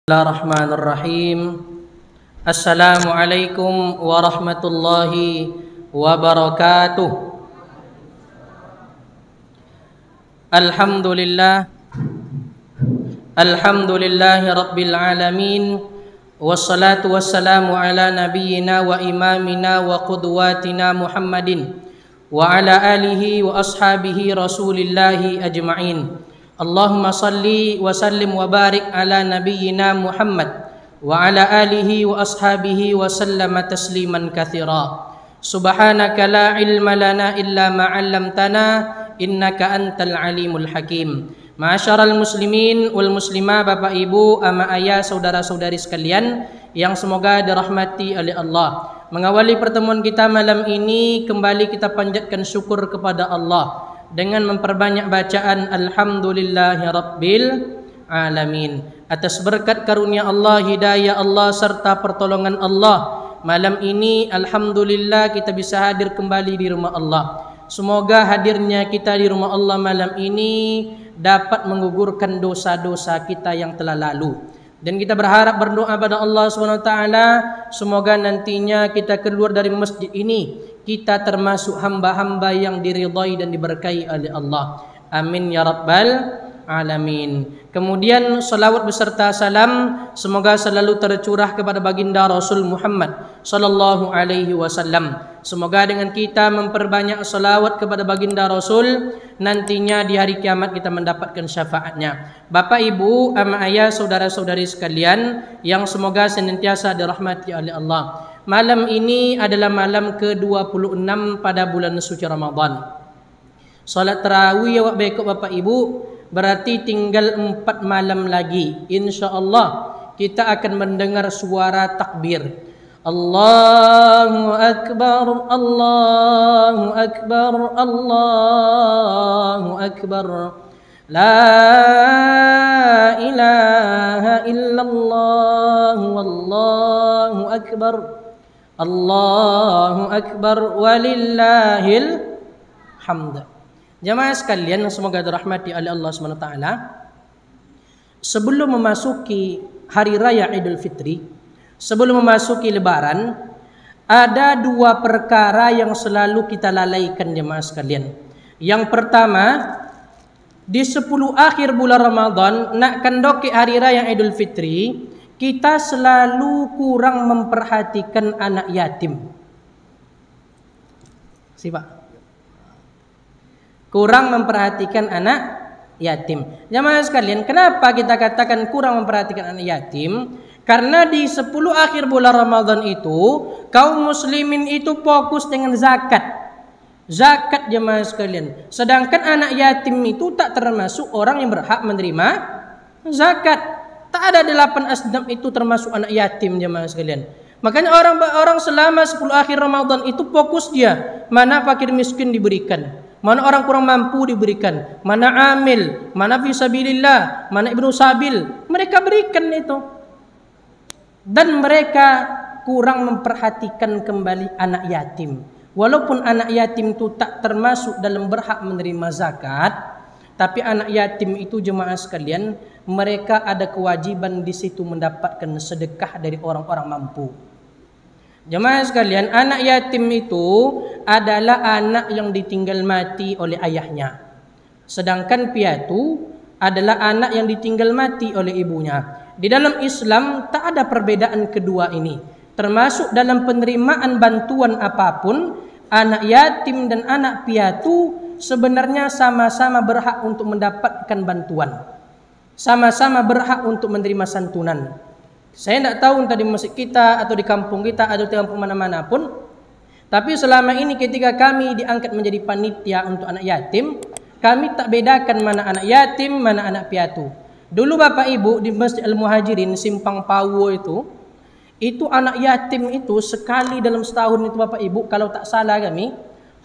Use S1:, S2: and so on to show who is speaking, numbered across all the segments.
S1: Bismillahirrahmanirrahim. Assalamualaikum warahmatullahi wabarakatuh. Alhamdulillahi rabbil alamin. Wassalatu wassalamu ala nabiyyina wa imamina wa qudwatina Muhammadin wa ala alihi wa ashabihi rasulillahi ajma'in. Allahumma salli wa sallim wa barik ala nabiyyina Muhammad wa ala alihi wa ashabihi wa sallama tasliman katsira. Subhanaka la ilma lana illa ma 'allamtana innaka antal alimul hakim. Ma'asyaral muslimin wal muslimah, Bapak Ibu, ama ayah, saudara-saudari sekalian yang semoga dirahmati oleh Allah. Mengawali pertemuan kita malam ini, kembali kita panjatkan syukur kepada Allah dengan memperbanyak bacaan Alhamdulillahi Rabbil Alamin. Atas berkat karunia Allah, hidayah Allah serta pertolongan Allah, malam ini Alhamdulillah kita bisa hadir kembali di rumah Allah. Semoga hadirnya kita di rumah Allah malam ini dapat menggugurkan dosa-dosa kita yang telah lalu. Dan kita berharap, berdoa pada Allah SWT, semoga nantinya kita keluar dari masjid ini kita termasuk hamba-hamba yang diridhai dan diberkahi oleh Allah. Amin ya rabbal alamin. Kemudian salawat beserta salam semoga selalu tercurah kepada baginda Rasul Muhammad sallallahu alaihi wasallam. Semoga dengan kita memperbanyak salawat kepada baginda Rasul, nantinya di hari kiamat kita mendapatkan syafaatnya. Bapak Ibu, ama ayah, saudara-saudari sekalian yang semoga senantiasa dirahmati oleh Allah. Malam ini adalah malam ke-26 pada bulan suci Ramadan. Salat tarawih awak bekok Bapak Ibu, berarti tinggal 4 malam lagi. InsyaAllah kita akan mendengar suara takbir. Allahu Akbar, Allahu Akbar, Allahu Akbar. La ilaha illallah, wallahu akbar. Allahu Akbar walillahil hamd. Jamaah sekalian semoga dirahmati oleh Allah SWT. Sebelum memasuki hari raya Idul Fitri, sebelum memasuki Lebaran, ada 2 perkara yang selalu kita lalaikan jamaah sekalian. Yang pertama, di 10 akhir bulan Ramadan nak kendoki hari raya Idul Fitri, kita selalu kurang memperhatikan anak yatim. Siapa? Kurang memperhatikan anak yatim. Jamaah sekalian, kenapa kita katakan kurang memperhatikan anak yatim? Karena di 10 akhir bulan Ramadan itu, kaum muslimin itu fokus dengan zakat. Zakat jamaah sekalian. Sedangkan anak yatim itu tak termasuk orang yang berhak menerima zakat. Tak ada 8 asnaf itu termasuk anak yatim jemaah sekalian. Makanya orang selama 10 akhir Ramadan itu fokus dia, mana fakir miskin diberikan, mana orang kurang mampu diberikan, mana amil, mana fisabilillah, mana ibnu sabil, mereka berikan itu. Dan mereka kurang memperhatikan kembali anak yatim. Walaupun anak yatim itu tak termasuk dalam berhak menerima zakat, tapi anak yatim itu jemaah sekalian, mereka ada kewajiban di situ mendapatkan sedekah dari orang-orang mampu. Jemaah sekalian, anak yatim itu adalah anak yang ditinggal mati oleh ayahnya. Sedangkan piatu adalah anak yang ditinggal mati oleh ibunya. Di dalam Islam tak ada perbedaan kedua ini. Termasuk dalam penerimaan bantuan apapun, anak yatim dan anak piatu sebenarnya sama-sama berhak untuk mendapatkan bantuan. Sama-sama berhak untuk menerima santunan. Saya tidak tahu entah di masjid kita atau di kampung kita atau di kampung mana-mana pun, tapi selama ini ketika kami diangkat menjadi panitia untuk anak yatim, kami tak bedakan mana anak yatim, mana anak piatu. Dulu Bapak Ibu di Masjid Al-Muhajirin Simpang Pawo itu anak yatim itu sekali dalam setahun itu Bapak Ibu, kalau tak salah kami,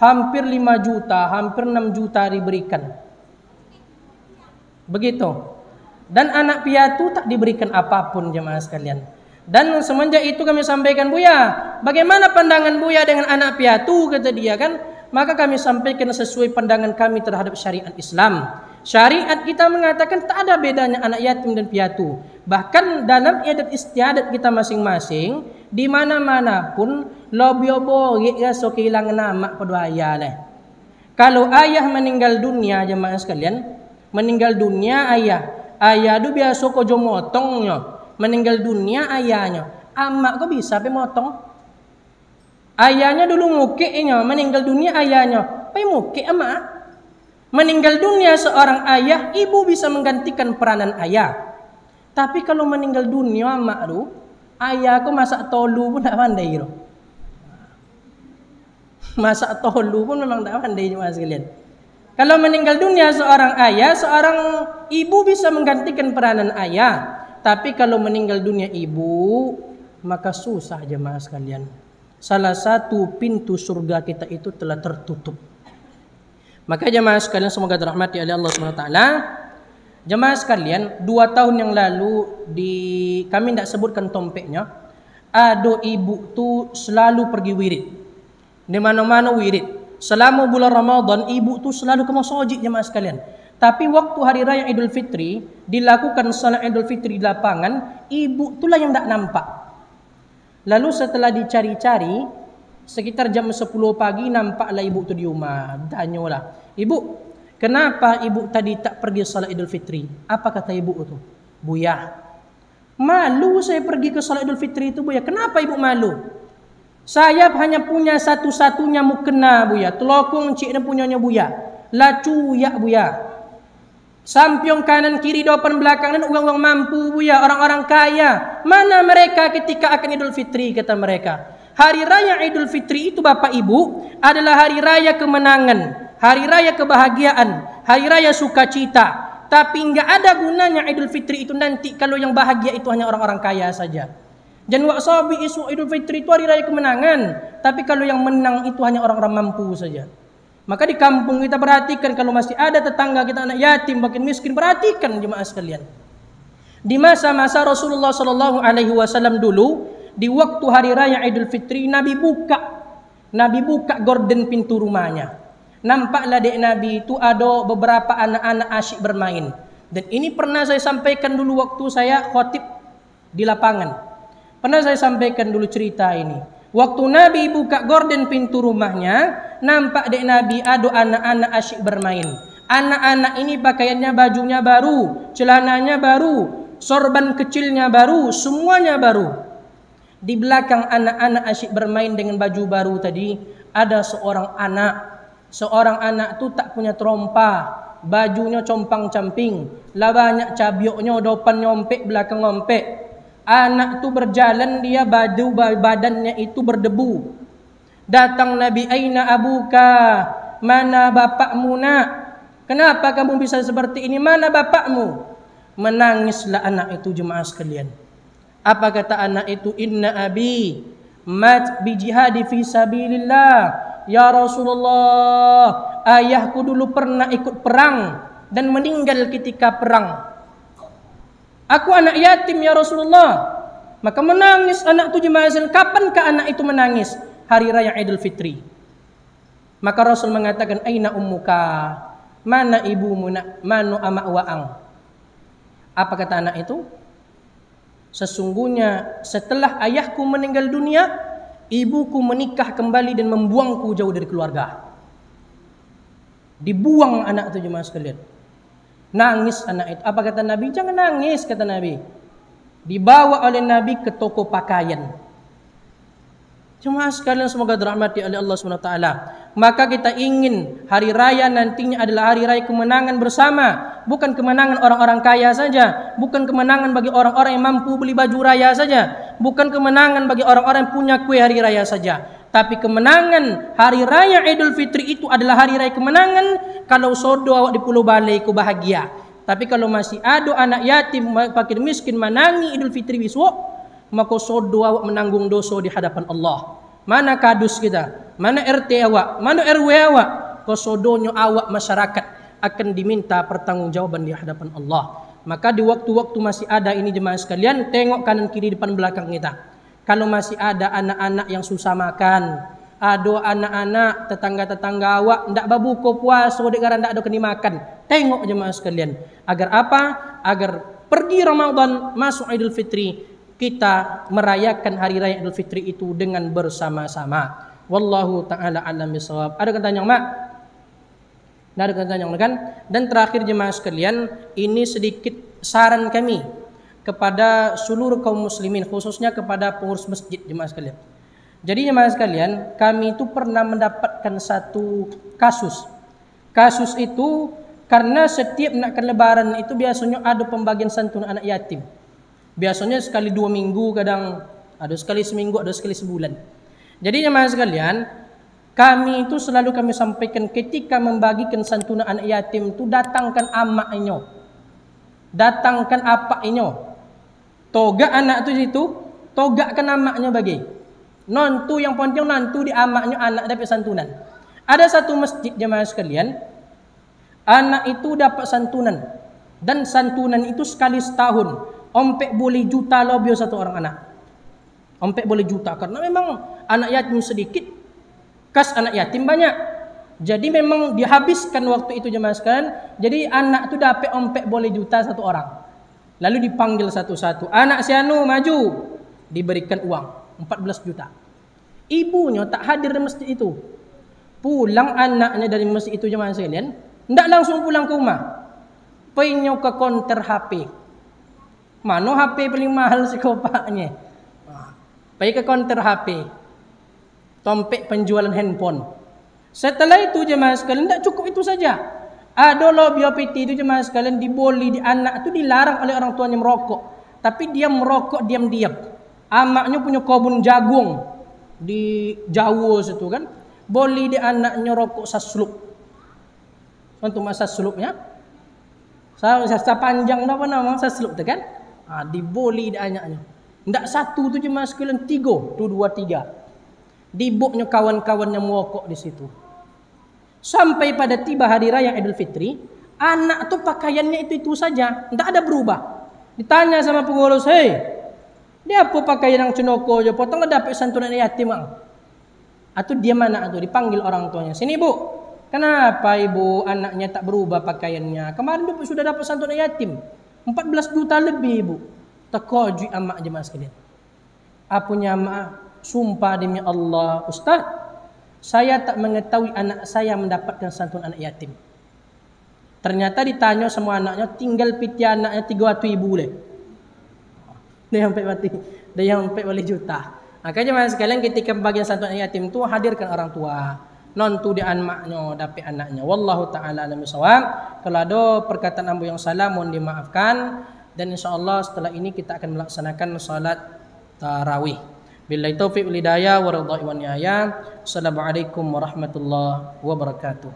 S1: hampir 5 juta, hampir 6 juta diberikan. Begitu. Dan anak piatu tak diberikan apapun jemaah sekalian. Dan semenjak itu kami sampaikan, Buya, bagaimana pandangan Buya dengan anak piatu, kata dia kan. Maka kami sampaikan sesuai pandangan kami terhadap syariat Islam. Syariat kita mengatakan tak ada bedanya anak yatim dan piatu. Bahkan dalam adat istiadat kita masing-masing, di mana-mana pun lobiobo rasa kehilangan nama pada ayah lah. Kalau ayah meninggal dunia, jemaah sekalian, meninggal dunia ayah tu biasa ko jo motongnya. Meninggal dunia ayahnya, amak kau bisa pe motong? Ayahnya dulu mukiknya, meninggal dunia ayahnya, pe mukik amak. Meninggal dunia seorang ayah, ibu bisa menggantikan peranan ayah. Tapi kalau meninggal dunia mak tu, ayah aku masak tolu pun tak pandai tu. Masak tolu pun memang tak pandai jemaah sekalian. Kalau meninggal dunia seorang ayah, seorang ibu bisa menggantikan peranan ayah. Tapi kalau meninggal dunia ibu, maka susah jemaah sekalian. Salah satu pintu surga kita itu telah tertutup. Maka jemaah sekalian semoga dirahmati oleh Allah SWT. Jemaah sekalian, 2 tahun yang lalu kami tidak sebutkan tompeknya. Ada ibu tu selalu pergi wirid. Di mana-mana wirid. Selama bulan Ramadan, ibu tu selalu ke masjid jemaah sekalian. Tapi waktu hari raya Idul Fitri, dilakukan salat Idul Fitri di lapangan, ibu itulah yang tak nampak. Lalu setelah dicari-cari, sekitar jam 10 pagi nampaklah ibu tu di rumah. Tanyalah, ibu, kenapa ibu tadi tak pergi salat Idul Fitri? Apa kata ibu tu? Buya, malu saya pergi ke salat Idul Fitri itu buya. Kenapa ibu malu? Saya hanya punya satu-satunya mukena buya. Telokong cik dan punyanya buya. Lacu ya buya. Sampiong kanan kiri depan belakang dan orang-orang mampu buya, orang-orang kaya. Mana mereka ketika akan Idul Fitri kata mereka? Hari raya Idul Fitri itu Bapak Ibu adalah hari raya kemenangan, hari raya kebahagiaan, hari raya sukacita. Tapi enggak ada gunanya Idul Fitri itu nanti kalau yang bahagia itu hanya orang-orang kaya saja. Dan waksabi isu Idul Fitri itu hari raya kemenangan, tapi kalau yang menang itu hanya orang-orang mampu saja. Maka di kampung kita perhatikan kalau masih ada tetangga kita anak yatim, makin miskin, perhatikan jemaah sekalian. Di masa-masa Rasulullah SAW dulu, di waktu hari raya Idul Fitri, Nabi buka gorden pintu rumahnya. Nampaklah dek Nabi itu ada beberapa anak-anak asyik bermain. Dan ini pernah saya sampaikan dulu waktu saya khotib di lapangan. Pernah saya sampaikan dulu cerita ini. Waktu Nabi buka gorden pintu rumahnya, nampak dek Nabi ada anak-anak asyik bermain. Anak-anak ini pakaiannya, bajunya baru, celananya baru, sorban kecilnya baru, semuanya baru. Di belakang anak-anak asyik bermain dengan baju baru tadi, ada seorang anak. Seorang anak tu tak punya terompa, bajunya compang-camping, lah banyak cabioknya, depan nyompek, belakang ngompek. Anak tu berjalan, dia baju badannya itu berdebu. Datang Nabi, aina abuka, mana bapakmu nak? Kenapa kamu bisa seperti ini? Mana bapakmu? Menangislah anak itu jemaah sekalian. Apa kata anak itu? Inna abi mat bi jihadi fi sabilillah. Ya Rasulullah, ayahku dulu pernah ikut perang dan meninggal ketika perang. Aku anak yatim ya Rasulullah. Maka menangis anak itu jemaah sekalian. Kapankah anak itu menangis? Hari raya Idul Fitri. Maka Rasul mengatakan, aina ummuka? Mana ibumu nak? Manu amak wa'ang? Apa kata anak itu? Sesungguhnya setelah ayahku meninggal dunia, ibuku menikah kembali dan membuangku jauh dari keluarga. Dibuang anak itu jemaah sekalian. Nangis anak itu. Apa kata Nabi? Jangan nangis kata Nabi. Dibawa oleh Nabi ke toko pakaian. Jemaah sekalian semoga dirahmati oleh Allah SWT. Maka kita ingin hari raya nantinya adalah hari raya kemenangan bersama. Bukan kemenangan orang-orang kaya saja. Bukan kemenangan bagi orang-orang yang mampu beli baju raya saja. Bukan kemenangan bagi orang-orang yang punya kue hari raya saja. Tapi kemenangan hari raya Idul Fitri itu adalah hari raya kemenangan. Kalau sodo awak di Pulau Balai ku bahagia. Tapi kalau masih ada anak yatim, fakir miskin menangi Idul Fitri besok, maka sodo awak menanggung dosa di hadapan Allah. Mana kadus kita? Mana RT awak? Mana RW awak? Kesodonyo awak masyarakat akan diminta pertanggungjawaban di hadapan Allah. Maka di waktu-waktu masih ada ini jemaah sekalian, tengok kanan kiri depan belakang kita. Kalau masih ada anak-anak yang susah makan, ada anak-anak tetangga-tetangga awak ndak babuka puasa dek gara ndak ada keni makan, Tengok jemaah sekalian. Agar apa? Agar pergi Ramadan, masuk Idul Fitri, kita merayakan hari raya Idul Fitri itu dengan bersama-sama. Wallahu ta'ala alam bisawab. Ada pertanyaan, Mak? Ada pertanyaan kan? Dan terakhir jemaah sekalian, ini sedikit saran kami kepada seluruh kaum muslimin, khususnya kepada pengurus masjid jemaah sekalian. Jadi jemaah sekalian, kami itu pernah mendapatkan satu kasus. Kasus itu karena setiap nakkan lebaran itu biasanya ada pembagian santunan anak yatim. Biasanya sekali 2 minggu, kadang ada sekali seminggu, ada sekali sebulan. Jadi jemaah sekalian, kami itu selalu kami sampaikan ketika membagikan santunan anak yatim itu datangkan amaknya, datangkan apaknya, togak anak itu situ, togakkan amaknya bagi. Nantu yang penting nantu di amaknya anak dapat santunan. Ada satu masjid jemaah sekalian, anak itu dapat santunan dan santunan itu sekali setahun, ompek boleh juta lebih satu orang anak. Ompek boleh juta karena memang anak yatim sedikit, kas anak yatim banyak. Jadi memang dihabiskan waktu itu jemaah sekalian. Jadi anak tu dapat ompek boleh juta satu orang. Lalu dipanggil satu-satu. Anak si anu maju, diberikan uang 14 juta. Ibunya tak hadir di masjid itu. Pulang anaknya dari masjid itu jemaah sekalian, tidak langsung pulang ke rumah. Pergi ke konter HP. Mana HP paling mahal si kopaknya? Pergi ke konter HP. Tompek penjualan handphone. Setelah itu jemaah sekalian, tidak cukup itu saja. Ada lobby OPT itu jemaah sekalian, diboli di anak itu dilarang oleh orang tuanya merokok. Tapi dia merokok diam-diam. Amaknya punya kebun jagung di Jawa situ kan. Boli di anaknya rokok sasluk. Untuk masa slupnya. Saya panjang apa nama sasluk tu kan. Diboli di anaknya. Tidak satu tu jemaah sekalian, 3. Tu 2, 3. Dibuknya kawan-kawan yang merokok di situ. Sampai pada tiba hari raya Idul Fitri, anak tu pakaiannya itu saja, tidak ada berubah. Ditanya sama pengurus, "Hei, dia apa pakaian yang cenoko je, potong dapat santunan yatim ah." Atau dia mana tu dipanggil orang tuanya, "Sini Bu, kenapa ibu anaknya tak berubah pakaiannya? Kemarin dia sudah dapat santunan yatim 14 juta lebih ibu." Terkejut amak jemaah sekalian. Apunya amak, sumpah demi Allah, Ustaz, saya tak mengetahui anak saya mendapatkan santunan anak yatim. Ternyata ditanya semua anaknya, tinggal piti anaknya 300 ribu boleh. Dia sampai mati, dia sampai boleh juta. Makanya jemaah sekalian, ketika pembagian santunan anak yatim itu hadirkan orang tua. Nontu di anaknya, dapat anaknya. Wallahu ta'ala alam bisawab. Kalau ada perkataan ambu yang salah, mohon dimaafkan. Dan insyaAllah setelah ini kita akan melaksanakan salat tarawih. Billahi taufiq wal hidayah wa ridha wa niyaya. Assalamualaikum warahmatullahi wabarakatuh.